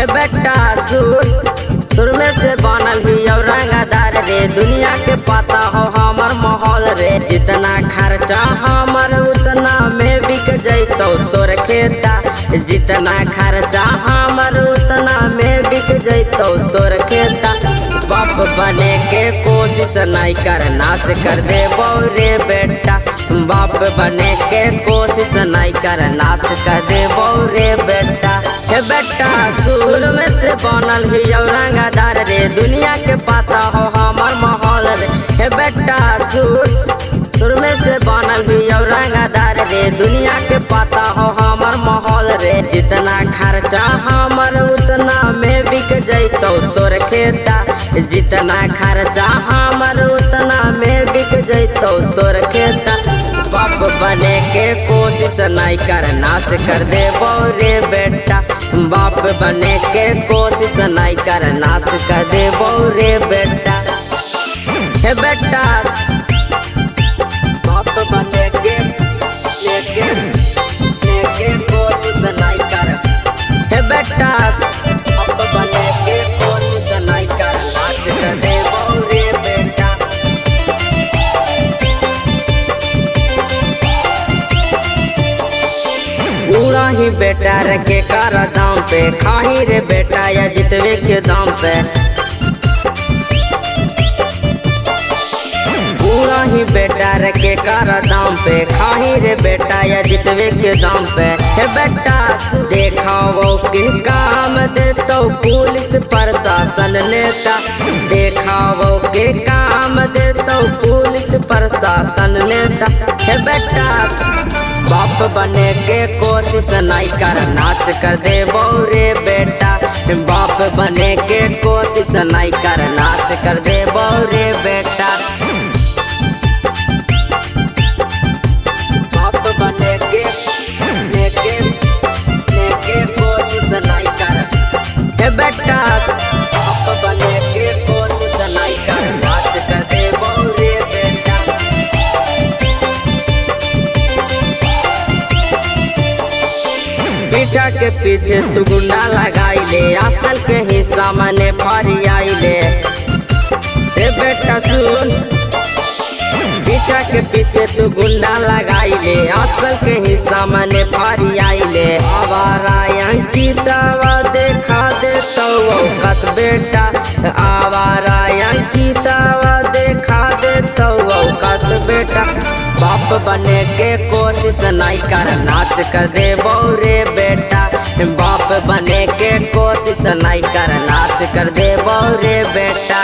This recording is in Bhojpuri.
हे बेटा सुर में से बनल ही और रंगदार रे। दुनिया के पता हो हमर माहौल रे। जितना खर्चा हमर उतना में बिक जैतो तोर खेता। जितना खर्चा हमर उतना में बिक जैतो तोर खेता। बाप बने के कोशिश नहीं कर, नाश कर दे रे बेटा। बाप बने के कोशिश नहीं कर, नाश कर दे रे बेटा। हे बेटा सुर में से बनल ही और रंगदार रे। दुनिया के पता हो हमर माहौल रे। हे बेटा सुर में से बनल ही और रंगदार रे। दुनिया के पता हो हमर माहौल रे। जितना खर्चा हमर उतना में बिक जैतो तोर खेता। जितना खर्चा हमर उतना में बिक जैतो तोर खेता। बाप बने के कोशिश नहीं कर, नाश कर दे रे बेटा। बाप बने के कोशिश नहीं कर, नाश कर दे रे बेटा। हे बेटा बाप बने के कोशिश नहीं कर। हे बेटा बाप बने के कोशिश नहीं कर, नाश कर दे रे बेटा। पूरा ही बेटा रखे कर दाम पे, खाही रे बेटा या जितवे के दाम पे। पूरा ही बेटा रखे कर दाम पे, खाही रे बेटा या जितवे के दाम पे। हे बेटा देखाओ के काम देतो पुलिस प्रशासन नेता। देखाओ के काम देतो पुलिस प्रशासन नेता। हे बेटा बाप बने के कोशिश नहीं कर, नाश कर दे रे बेटा। बाप बने के कोशिश नहीं कर, नाश कर दे रे बेटा। बाप बने के कोशिश नहीं कर। हे बेटा बाप बने के कोशिश नहीं कर, नाश कर दे रे बेटा। पीठा के पीछे तू गुंडा लगाई ले, असल के हिस्सा मने फरियाई ले। रे बेटा सुन, पीछा के पीछे तू गुंडा लगाई ले, असल के हिस्सा मने फरियाई ले। आवारा अंकितवा देखा देतो औकात बेटा। आवारा अंकितवा देखा देतो औकात बेटा। बाप बने के कोशिश नहीं कर, नाश कर दे रे बेटा। बाप बने के कोशिश नहीं कर, नाश कर दे रे बेटा।